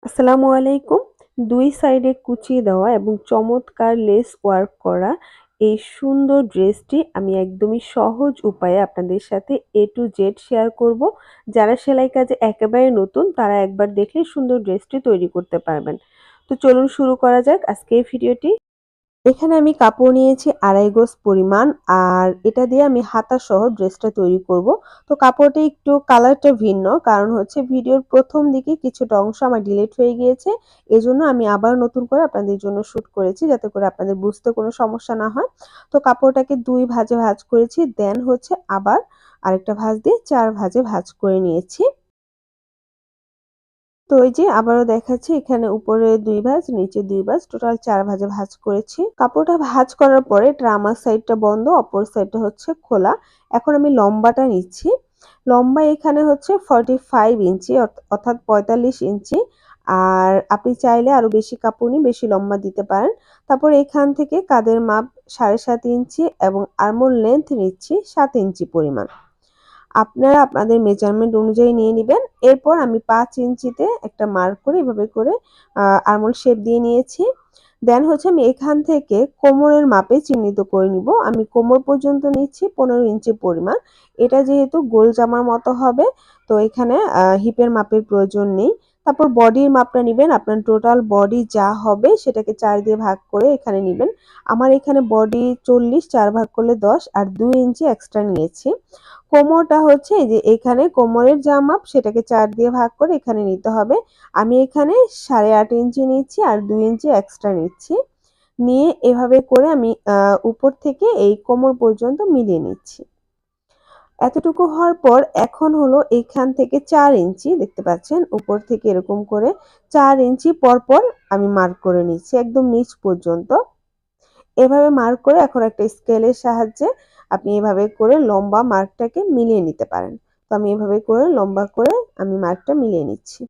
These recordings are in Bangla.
আসসালামু আলাইকুম। ২ সাইডে কুচিয়ে দেওয়া এবং চমৎকার লেস ওয়ার্ক করা এই সুন্দর ড্রেসটি আমি একদমই সহজ উপায়ে আপনাদের সাথে A to Z শেয়ার করব। যারা সেলাই কাজে একেবারে নতুন তারা একবার দেখলেই সুন্দর ড্রেসটি তৈরি করতে পারবেন। তো চলুন শুরু করা যাক আজকে এই ভিডিওটি। এখানে আমি কাপড় নিয়েছি ২.৫ গজ পরিমাণ আর এটা দিয়ে আমি হাতা সহ ড্রেসটা তৈরি করব। তো কাপড়টা একটু কালারটা ভিন্ন কারণ হচ্ছে ভিডিওর ১ম দিকে কিছুটা অংশ আমার ডিলিট হয়ে গিয়েছে। এজন্য আমি আবার নতুন করে আপনাদের জন্য শুট করেছি যাতে করে আপনাদের বুঝতে কোনো সমস্যা না হয়। তো কাপড়টাকে ২ ভাঁজে ভাঁজ করেছি। দেন হচ্ছে আবার আরেকটা ভাঁজ দিয়ে ৪ ভাঁজে ভাঁজ করে নিয়েছি। তো এই যে আবারও দেখাচ্ছি এখানে উপরে ২ ভাঁজ, নিচে ২ ভাঁজ, টোটাল ৪ ভাঁজে ভাঁজ করেছি। কাপড়টা ভাঁজ করার পরে এটার আমার সাইডটা বন্ধ, অপর সাইডটা হচ্ছে খোলা। এখন আমি লম্বাটা নিচ্ছি। লম্বা এখানে হচ্ছে 45 ইঞ্চি অর্থাৎ ৪৫ ইঞ্চি। আর আপনি চাইলে আরো বেশি কাপড় নিয়ে বেশি লম্বা দিতে পারেন। তারপর এখান থেকে কাঁধের মাপ ৭.৫ ইঞ্চি এবং আর্মহোল লেন্থ নিচ্ছি ৭ ইঞ্চি পরিমাণ। আপনারা আপনাদের মেজারমেন্ট অনুযায়ী নিয়ে নিবেন। এরপর আমি ৫ ইঞ্চিতে একটা মার্ক করে এভাবে করে আর্মহোল শেপ দিয়ে নিয়েছি। দেন হচ্ছে আমি এখান থেকে কোমরের মাপে চিহ্নিত করে নিব। আমি কোমর পর্যন্ত নিচ্ছি ১৫ ইঞ্চি পরিমাণ। এটা যেহেতু গোল জামার মতো হবে তো এখানে হিপের মাপের প্রয়োজন নেই। তারপর বডির মাপটা নিবেন। আপনার টোটাল বডি যা হবে সেটাকে ৪ দিয়ে ভাগ করে এখানে নিবেন। আমার এখানে বডি ৪০, ৪ ভাগ করলে ১০ আর ২ ইঞ্চি এক্সট্রা নিয়েছি। কোমরটা হচ্ছে এই যে এখানে কোমরের যা মাপ সেটাকে ৪ দিয়ে ভাগ করে এখানে নিতে হবে। আমি এখানে ৮.৫ ইঞ্চি নিচ্ছি আর ২ ইঞ্চি এক্সট্রা নিচ্ছি। নিয়ে এভাবে করে আমি উপর থেকে এই কোমর পর্যন্ত মিলিয়ে নিচ্ছি। এতটুকু হওয়ার পর এখন হলো এখান থেকে ৪ ইঞ্চি দেখতে পাচ্ছেন উপর থেকে এরকম করে ৪ ইঞ্চি পরপর আমি মার্ক করে নিচ্ছি একদম নিচ পর্যন্ত। এভাবে মার্ক করে এখন একটা স্কেলের সাহায্যে আপনি এভাবে করে লম্বা মার্কটাকে মিলিয়ে নিতে পারেন। তো আমি এভাবে করে লম্বা করে আমি মার্কটা মিলিয়ে নিচ্ছি।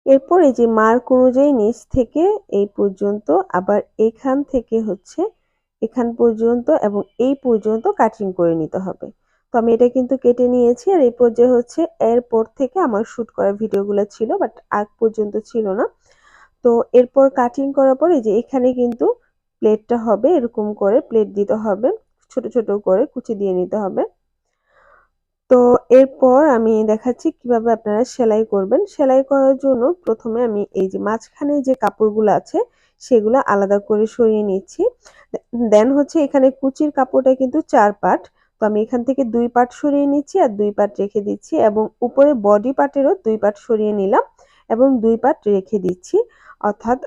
এরপর এই যে মার্ক অনুযায়ী নিচ থেকে এই পর্যন্ত আবার এখান থেকে হচ্ছে এখান পর্যন্ত এবং এই পর্যন্ত কাটিং করে নিতে হবে। তো আমি এটা কিন্তু কেটে নিয়েছি আর এই পর্যায়ে হচ্ছে এরপর থেকে আমার শুট করা ভিডিওগুলো ছিল বাট আগ পর্যন্ত ছিল না। তো এরপর কাটিং করার পর এই যে এখানে কিন্তু প্লেটটা হবে এরকম করে প্লেট দিতে হবে। ছোট, ছোট করে কুচি দিয়ে নিতে হবে। তো এরপর আমি দেখাচ্ছি কিভাবে আপনারা সেলাই করবেন। সেলাই করার জন্য ১ম এ আমি এই যে মাঝখানে যে কাপড়গুলো আছে সেগুলা আলাদা করে সরিয়ে নিচ্ছি। দেন হচ্ছে এখানে কুচির কাপড়টা কিন্তু ৪ পার্ট। তো আমি এখান থেকে ২ পার্ট সরিয়ে নিচ্ছি আর ২ পার্ট রেখে দিচ্ছি এবং উপরে বডি পার্টেরও ২ পার্ট সরিয়ে নিলাম এবং ২ পার্ট রেখে দিচ্ছি। অর্থাৎ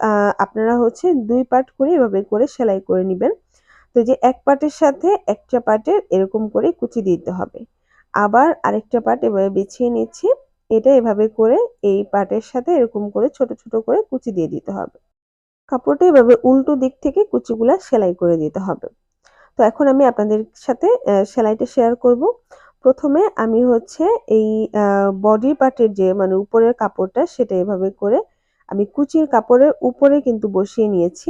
আপনারা হচ্ছে ২ পার্ট করে এভাবে করে সেলাই করে নিবেন। তো যে এক পার্টের সাথে একটা পার্টের এরকম করে কুচি দিতে হবে। আবার আরেকটা পার্ট এভাবে বিছিয়ে নিচ্ছি। এটা এভাবে করে এই পার্টের সাথে এরকম করে ছোট, ছোট করে কুচি দিয়ে দিতে হবে। কাপড়টা এভাবে উল্টো দিক থেকে কুচিগুলা সেলাই করে দিতে হবে। তো এখন আমি আপনাদের সাথে সেলাইটা শেয়ার করব। ১ম এ আমি হচ্ছে এই বডি পার্টের যে মানে উপরের কাপড়টা সেটা এভাবে করে আমি কুচির কাপড়ের উপরে কিন্তু বসিয়ে নিয়েছি।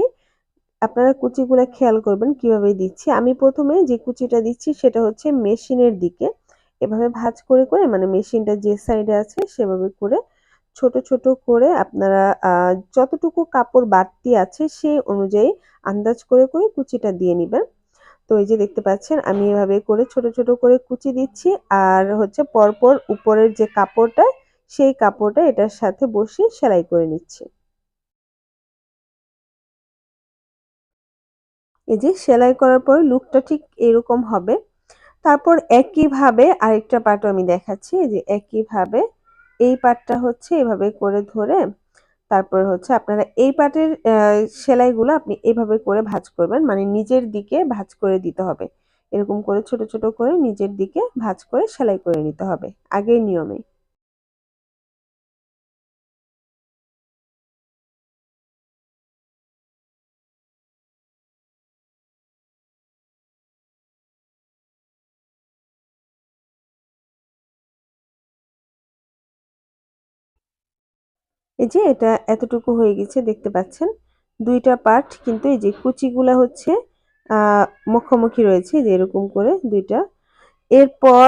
আপনারা কুচিগুলা খেয়াল করবেন কিভাবে দিচ্ছি। আমি ১ম এ যে কুচিটা দিচ্ছি সেটা হচ্ছে মেশিনের দিকে। এভাবে ভাঁজ করে, করে মানে মেশিনটা যে সাইডে আছে সেভাবে করে ছোট, ছোট করে আপনারা যতটুকু কাপড় বাড়তি আছে সেই অনুযায়ী আন্দাজ করে, করে কুচিটা দিয়ে নিবেন। তো এই যে দেখতে পাচ্ছেন আমি এভাবে করে ছোট, ছোট করে কুচি দিচ্ছি আর হচ্ছে পরপর উপরের যে কাপড়টা সেই কাপড়টা এটার সাথে বসিয়ে সেলাই করে নিচ্ছি। এই যে সেলাই করার পর লুকটা ঠিক এরকম হবে। তারপর একইভাবে আরেকটা পার্টও আমি দেখাচ্ছি। এই যে একইভাবে এই পার্টটা হচ্ছে এভাবে করে ধরে তারপর হচ্ছে আপনারা এই পার্টের সেলাইগুলো আপনি এভাবে করে ভাঁজ করবেন। মানে নিচের দিকে ভাঁজ করে দিতে হবে। এরকম করে ছোট, ছোট করে নিচের দিকে ভাঁজ করে সেলাই করে নিতে হবে। আগের নিয়মে। এই যে এটা এতটুকু হয়ে গেছে দেখতে পাচ্ছেন। ২ টা পার্ট কিন্তু এই যে কুচিগুলা হচ্ছে আ মুখোমুখি রয়েছে যে এরকম করে ২ টা। এরপর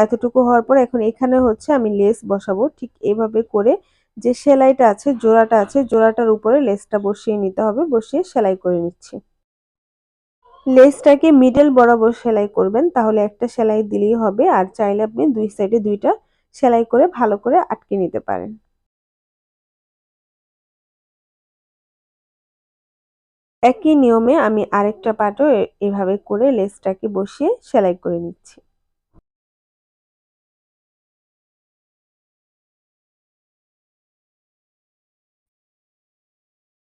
এতটুকু হওয়ার পর এখন এখানে হচ্ছে আমি লেস বসাবো। ঠিক এভাবে করে যে সেলাইটা আছে, জোড়াটা আছে, জোড়াটার উপরে লেসটা বসিয়ে নিতে হবে, বসিয়ে সেলাই করে নিচ্ছি। লেসটাকে মিডল বরাবর সেলাই করবেন, তাহলে একটা সেলাই দিলেই হবে। আর চাইলে আপনি দুই সাইডে দুইটা সেলাই করে ভালো করে আটকে নিতে পারেন। একই নিয়মে আমি আরেকটা পার্টও এভাবে করে লেসটাকে বসিয়ে সেলাই করে নিচ্ছি।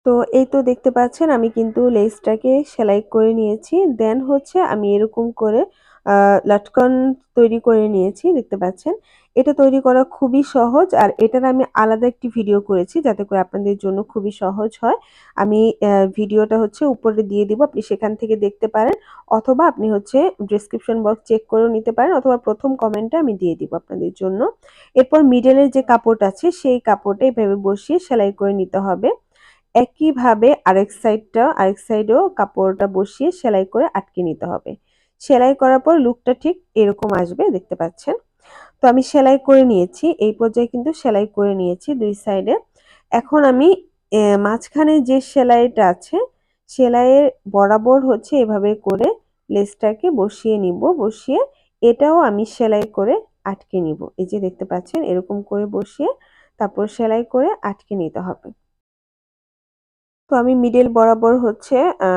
তো এই তো দেখতে পাচ্ছেন আমি কিন্তু লেসটাকে সেলাই করে নিয়েছি। দেন হচ্ছে আমি এরকম করে আ লটকন তৈরি করে নিয়েছি, দেখতে পাচ্ছেন। এটা তৈরি করা খুবই সহজ আর এটার আমি আলাদা একটি ভিডিও করেছি যাতে করে আপনাদের জন্য খুবই সহজ হয়। আমি ভিডিওটা হচ্ছে উপরে দিয়ে দিব। আপনি সেখান থেকে দেখতে পারেন অথবা আপনি হচ্ছে ডেসক্রিপশন বক্স চেক করেও নিতে পারেন অথবা ১ম কমেন্টে আমি দিয়ে দিব আপনাদের জন্য। এরপর মিডল এর যে কাপড় আছে সেই কাপড়টা এভাবে বসিয়ে সেলাই করে নিতে হবে। একইভাবে আরেক সাইডেও কাপড়টা বসিয়ে সেলাই করে আটকে নিতে হবে। সেলাই করার পর লুকটা ঠিক এরকম আসবে, দেখতে পাচ্ছেন। তো আমি সেলাই করে নিয়েছি। এই পর্যায়ে কিন্তু সেলাই করে নিয়েছি ২ সাইডে। এখন আমি মাঝখানে যে সেলাইটা আছে, সেলাইয়ের বরাবর হচ্ছে এভাবে করে লেসটাকে বসিয়ে নিব। বসিয়ে এটাও আমি সেলাই করে আটকে নিব। এই যে দেখতে পাচ্ছেন এরকম করে বসিয়ে তারপর সেলাই করে আটকে নিতে হবে। তো আমি মিডল বরাবর হচ্ছে আ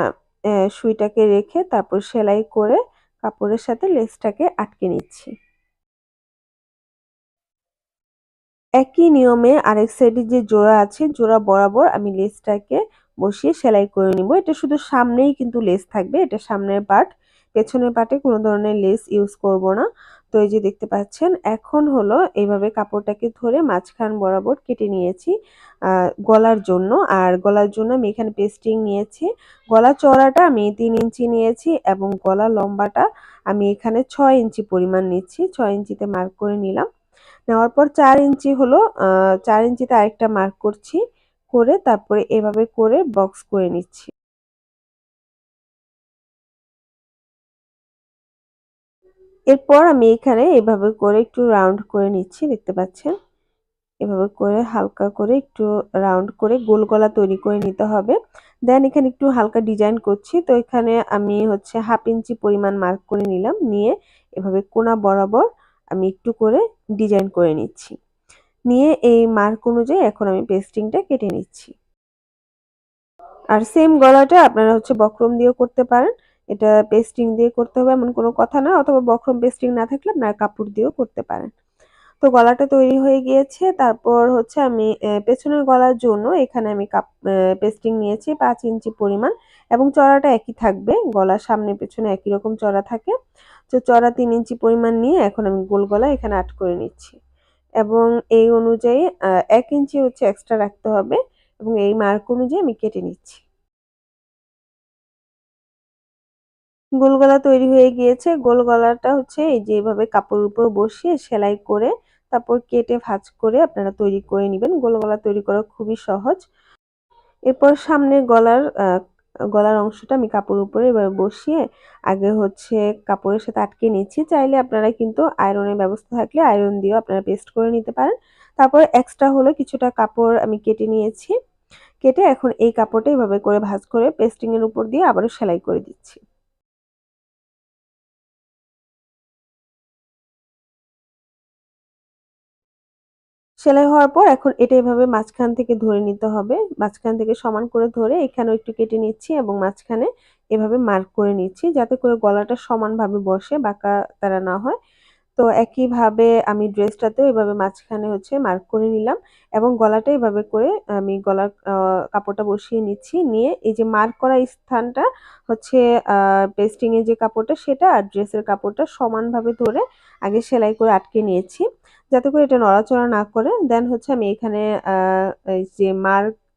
অ্যা সুইটাকে রেখে তারপর সেলাই করে কাপড়ের সাথে লেসটাকে আটকে নিচ্ছি। একই নিয়মে আরেক সাইডে যে জোড়া আছে, জোড়া বরাবর আমি লেসটাকে বসিয়ে সেলাই করে নিব। এটা শুধু সামনেই কিন্তু লেস থাকবে। এটা সামনের পার্ট। পেছনের পার্টে কোন ধরনের লেস ইউজ করব না। তো এই যে দেখতে পাচ্ছেন, এখন হলো এভাবে কাপড়টাকে ধরে মাঝখান বরাবর কেটে নিয়েছি আ গলার জন্য। আর গলার জন্য আমি এখানে পেস্টিং নিয়েছি। গলা চওড়াটা আমি ৩ ইঞ্চি নিয়েছি এবং গলা লম্বাটা আমি এখানে ৬ ইঞ্চি পরিমাণ নিচ্ছি। ৬ ইঞ্চিতে মার্ক করে নিলাম। নেওয়ার পর ৪ ইঞ্চি হলো ৪ ইঞ্চিতে আরেকটা মার্ক করছি। করে তারপরে এভাবে করে বক্স করে নিচ্ছি। এরপর আমি এখানে এভাবে করে একটু রাউন্ড করে নিচ্ছি, দেখতে পাচ্ছেন। এভাবে করে হালকা করে একটু রাউন্ড করে গোল গলা তৈরি করে নিতে হবে। দেন এখানে একটু হালকা ডিজাইন করছি। তো এখানে আমি হচ্ছে 1/2 ইঞ্চি পরিমাণ মার্ক করে নিলাম। নিয়ে এভাবে কোনা বরাবর আমি একটু করে ডিজাইন করে নিচ্ছি। নিয়ে এই মার্ক অনুযায়ী এখন আমি পেস্টিংটা কেটে নিচ্ছি। আর সেম গলাটা আপনারা হচ্ছে বক্রম দিয়েও করতে পারেন। এটা পেস্টিং দিয়ে করতে হবে এমন কোনো কথা না। অথবা বক্রম পেস্টিং না থাকলে আপনারা কাপড় দিয়েও করতে পারেন। তো গলাটা তৈরি হয়ে গিয়েছে। তারপর হচ্ছে আমি পেছনের গলার জন্য এখানে আমি পেস্টিং নিয়েছি ৫ ইঞ্চি পরিমাণ এবং চওড়াটা একই থাকবে। গলার সামনে পেছনে একই রকম চওড়া থাকে। তো চওড়া ৩ ইঞ্চি পরিমাণ নিয়ে এখন আমি গোল গলা এখানে আট করে নিচ্ছি। এবং এই অনুযায়ী ১ ইঞ্চি হচ্ছে এক্সট্রা রাখতে হবে এবং এই মার্ক অনুযায়ী আমি কেটে নিচ্ছি। গোল গলা তৈরি হয়ে গিয়েছে। গোল গলাটা হচ্ছে এই যে এভাবে কাপড়ের উপর বসিয়ে সেলাই করে তারপর কেটে ভাঁজ করে আপনারা তৈরি করে নিবেন। গোল গলা তৈরি করা খুবই সহজ। এরপর সামনের গলার অংশটা আমি কাপড়ের উপরে এভাবে বসিয়ে আগে হচ্ছে কাপড়ের সাথে আটকে নিচ্ছি। চাইলে আপনারা কিন্তু আয়রনের ব্যবস্থা থাকলে আয়রন দিয়েও আপনারা পেস্ট করে নিতে পারেন। তারপরে এক্সট্রা হলো কিছুটা কাপড় আমি কেটে নিয়েছি। কেটে এখন এই কাপড়টা এভাবে করে ভাঁজ করে পেস্টিং এর উপর দিয়ে আবারও সেলাই করে দিচ্ছি। সেলাই হওয়ার পর এখন এটা এভাবে মাঝখান থেকে ধরে নিতে হবে। মাঝখান থেকে সমান করে ধরে এখানেও একটু কেটে নিচ্ছি এবং মাঝখানে এভাবে মার্ক করে নিচ্ছি যাতে করে গলাটা সমানভাবে বসে, বাঁকা-তেড়া না হয়। তো একইভাবে আমি ড্রেসটাতেও এভাবে মাঝখানে হচ্ছে মার্ক করে নিলাম এবং গলাটা এভাবে করে আমি গলার কাপড়টা বসিয়ে নিচ্ছি। নিয়ে এই যে মার্ক করা স্থানটা হচ্ছে আ পেস্টিং এর যে কাপড়টা সেটা আর ড্রেসের কাপড়টা সমানভাবে ধরে আগে সেলাই করে আটকে নিয়েছি। যাতে করে এটা নড়াচড়া না করে। দেন হচ্ছে আমি এখানে আ এই যে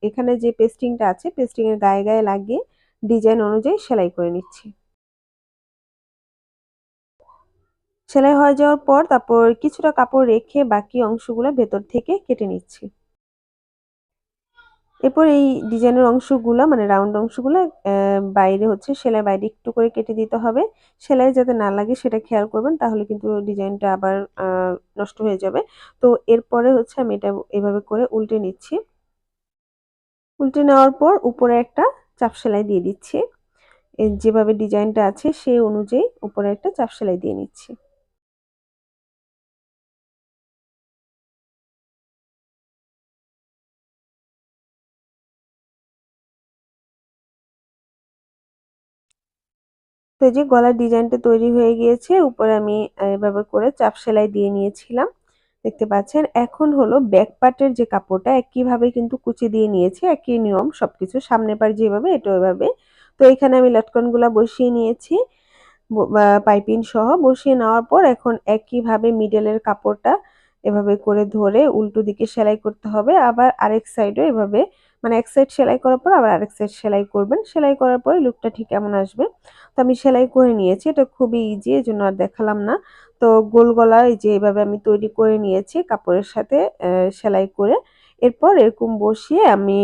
এখানে যে পেস্টিংটা আছে পেস্টিং এর গায়ে লাগিয়ে ডিজাইন অনুযায়ী সেলাই করে নিচ্ছি। সেলাই হয়ে যাওয়ার পর তারপর কিছুটা কাপড় রেখে বাকি অংশগুলা ভেতর থেকে কেটে নিচ্ছি। এরপর এই ডিজাইনের অংশগুলা মানে রাউন্ড অংশগুলা বাইরে হচ্ছে সেলাই বাইরে একটু করে কেটে দিতে হবে। সেলাই যাতে না লাগে সেটা খেয়াল করবেন, তাহলে কিন্তু ডিজাইনটা আবার নষ্ট হয়ে যাবে। তো এরপরে হচ্ছে আমি এটা এভাবে করে উল্টে নিচ্ছি। উল্টে নেওয়ার পর উপরে একটা চাপ সেলাই দিয়ে দিচ্ছি। যেভাবে ডিজাইনটা আছে সেই অনুযায়ী উপরে একটা চাপ সেলাই দিয়ে নিচ্ছি। তো এই যে গলার ডিজাইনটা তৈরি হয়ে গিয়েছে। উপরে আমি এভাবে করে চাপ সেলাই দিয়ে নিয়েছিলাম। দেখতে পাচ্ছেন। এখন হলো ব্যাক পার্টের যে কাপড়টা একইভাবে কিন্তু কুচি দিয়ে নিয়েছি। একই নিয়ম সবকিছু। সামনের পার্ট যেভাবে এটাও এভাবে। তো এখানে আমি লটকনগুলা বসিয়ে নিয়েছি। পাইপিং সহ বসিয়ে নেওয়ার পর এখন একইভাবে মিডলের কাপড়টা এভাবে করে ধরে উল্টো দিকে সেলাই করতে হবে। আবার আরেক সাইডেও এভাবে মানে এক সাইড সেলাই করার পর আবার আরেক সাইড সেলাই করবেন। সেলাই করার পরে লুকটা ঠিক এমন আসবে। তো আমি সেলাই করে নিয়েছি। এটা খুবই ইজি, এজন্য আর দেখালাম না। তো গোল গলা এই যে এভাবে আমি তৈরি করে নিয়েছি কাপড়ের সাথে সেলাই করে। এরপর এরকম বসিয়ে আমি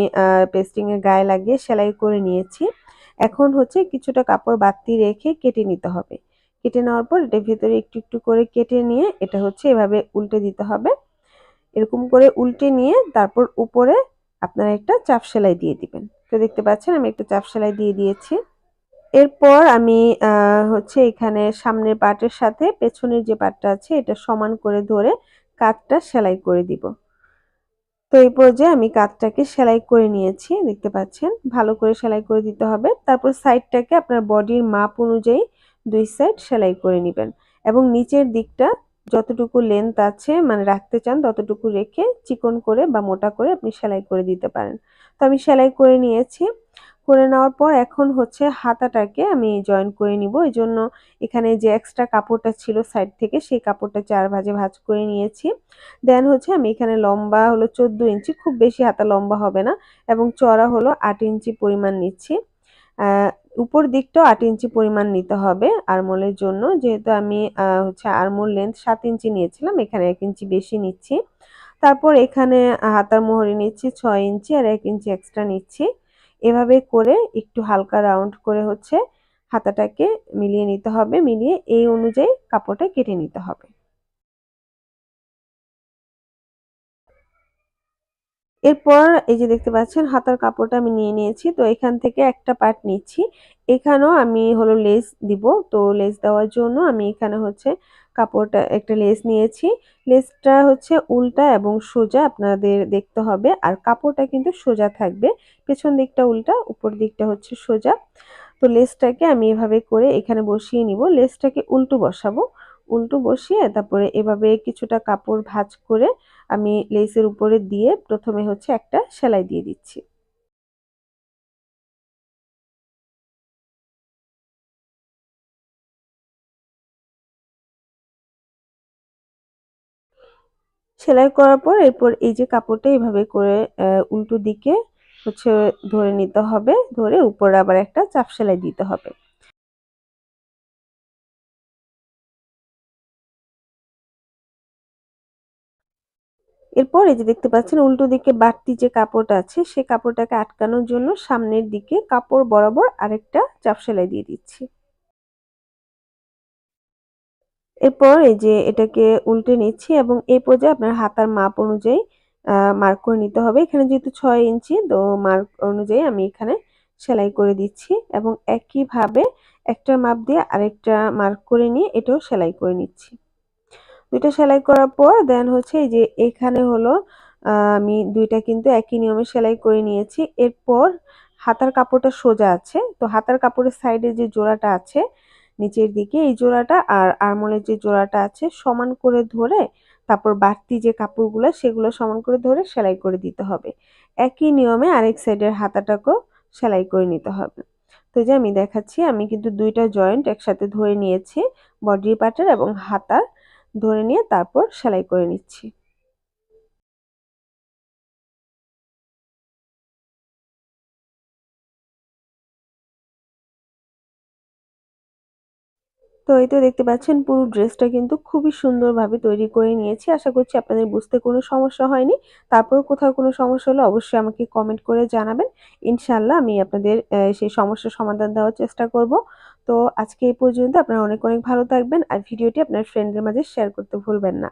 পেস্টিং এর গায়ে লাগিয়ে সেলাই করে নিয়েছি। এখন হচ্ছে কিছুটা কাপড় বাড়তি রেখে কেটে নিতে হবে। কেটে নেওয়ার পর এটা ভেতরে একটু একটু করে কেটে নিয়ে এটা হচ্ছে এভাবে উল্টে দিতে হবে। এরকম করে উল্টে নিয়ে তারপর উপরে আপনারা একটা চাপ সেলাই দিয়ে দিবেন। তো দেখতে পাচ্ছেন আমি একটা চাপ সেলাই দিয়ে দিয়েছি। এরপর আমি হচ্ছে এখানে সামনের পার্টের সাথে পেছনের যে পার্টটা আছে এটা সমান করে ধরে কাঁধটা সেলাই করে দিব। তো এই পর্যায়ে আমি কাঁধটাকে সেলাই করে নিয়েছি। দেখতে পাচ্ছেন। ভালো করে সেলাই করে দিতে হবে। তারপর সাইডটাকে আপনার বডির মাপ অনুযায়ী ২ সাইড সেলাই করে নিবেন। এবং নিচের দিকটা যতটুকু লেন্থ আছে মানে রাখতে চান ততটুকু রেখে চিকন করে বা মোটা করে আপনি সেলাই করে দিতে পারেন। তো আমি সেলাই করে নিয়েছি। করে নেওয়ার পর এখন হচ্ছে হাতাটাকে আমি জয়েন করে নিব। এজন্য এখানে যে এক্সট্রা কাপড়টা ছিল সাইড থেকে সেই কাপড়টা ৪ ভাঁজে ভাঁজ করে নিয়েছি। দেন হচ্ছে আমি এখানে লম্বা হলো ১৪ ইঞ্চি, খুব বেশি হাতা লম্বা হবে না এবং চওড়া হলো ৮ ইঞ্চি পরিমাণ নিচ্ছি। আ উপর দিকটাও ৮ ইঞ্চি পরিমাণ নিতে হবে আরমোলের জন্য। যেহেতু আমি হচ্ছে আরমোল লেন্থ ৭ ইঞ্চি নিয়েছিলাম, এখানে ১ ইঞ্চি বেশি নিচ্ছি। তারপর এখানে হাতার মোহরে নিচ্ছি ৬ ইঞ্চি আর ১ ইঞ্চি এক্সট্রা নিচ্ছি। এভাবে করে একটু হালকা রাউন্ড করে হচ্ছে হাতাটাকে মিলিয়ে নিতে হবে। মিলিয়ে এই অনুযায়ী কাপড়টা কেটে নিতে হবে। এরপর এই যে দেখতে পাচ্ছেন হাতার কাপড়টা আমি নিয়ে নিয়েছি। তো এখান থেকে একটা পার্ট নিচ্ছি। এখানেও আমি হলো লেস দিব। তো লেস দেওয়ার জন্য আমি এখানে হচ্ছে কাপড়টা একটা লেস নিয়েছি। লেসটা হচ্ছে উল্টা এবং সোজা আপনাদের দেখতে হবে। আর কাপড়টা কিন্তু সোজা থাকবে। পেছন দিকটা উল্টা, উপর দিকটা হচ্ছে সোজা। তো লেসটাকে আমি এভাবে করে এখানে বসিয়ে নিব। লেসটাকে উল্টো বসাবো। উল্টো বসিয়ে তারপরে এভাবে কিছুটা কাপড় ভাঁজ করে আমি লেসের উপরে দিয়ে ১ম এ হচ্ছে একটা সেলাই দিয়ে দিচ্ছি। সেলাই করার পর এরপর এই যে কাপড়টা এভাবে করে উল্টো দিকে হচ্ছে ধরে নিতে হবে। ধরে উপরে আবার একটা চাপ সেলাই দিতে হবে। এরপর এই যে দেখতে পাচ্ছেন উল্টো দিকে বাড়তি যে কাপড়টা আছে সে কাপড়টাকে আটকানোর জন্য সামনের দিকে কাপড় বরাবর আরেকটা চাপ সেলাই দিয়ে দিচ্ছি। এরপর এই যে এটাকে উল্টে নিচ্ছি এবং এই পর্যায়ে আপনার হাতার মাপ অনুযায়ী মার্ক করে নিতে হবে। এখানে যেহেতু ৬ ইঞ্চি তো মার্ক অনুযায়ী আমি এখানে সেলাই করে দিচ্ছি এবং একইভাবে একটার মাপ দিয়ে আরেকটা মার্ক করে নিয়ে এটাও সেলাই করে নিচ্ছি। ২ টা সেলাই করার পর দেন হচ্ছে এই যে এখানে হলো আমি ২ টা কিন্তু একই নিয়মে সেলাই করে নিয়েছি। এরপর হাতার কাপড়টা সোজা আছে। তো হাতার কাপড়ের সাইডে যে জোড়াটা আছে নিচের দিকে এই জোড়াটা আর আরমোলের যে জোড়াটা আছে সমান করে ধরে তারপর বাড়তি যে কাপড়গুলো সেগুলো সমান করে ধরে সেলাই করে দিতে হবে। একই নিয়মে আরেক সাইডের হাতাটাকেও সেলাই করে নিতে হবে। তো এই যে আমি দেখাচ্ছি আমি কিন্তু ২ টা জয়েন্ট একসাথে ধরে নিয়েছি। বডি পার্টের এবং হাতার ধরে নিয়ে তারপর সেলাই করে নিচ্ছি। তো তো এই তো দেখতে পাচ্ছেন পুরো ড্রেসটা কিন্তু খুবই সুন্দরভাবে তৈরি করে নিয়েছি। আশা করছি আপনাদের বুঝতে কোনো সমস্যা হয়নি। তারপরেও কোথাও কোনো সমস্যা হলে অবশ্যই আমাকে কমেন্ট করে জানাবেন। ইনশাআল্লাহ আমি আপনাদের সেই সমস্যার সমাধান দেওয়ার চেষ্টা করব। তো আজকে এই পর্যন্ত। আপনারা অনেক ভালো থাকবেন। আর ভিডিওটি আপনার ফ্রেন্ডদের মাঝে শেয়ার করতে ভুলবেন না।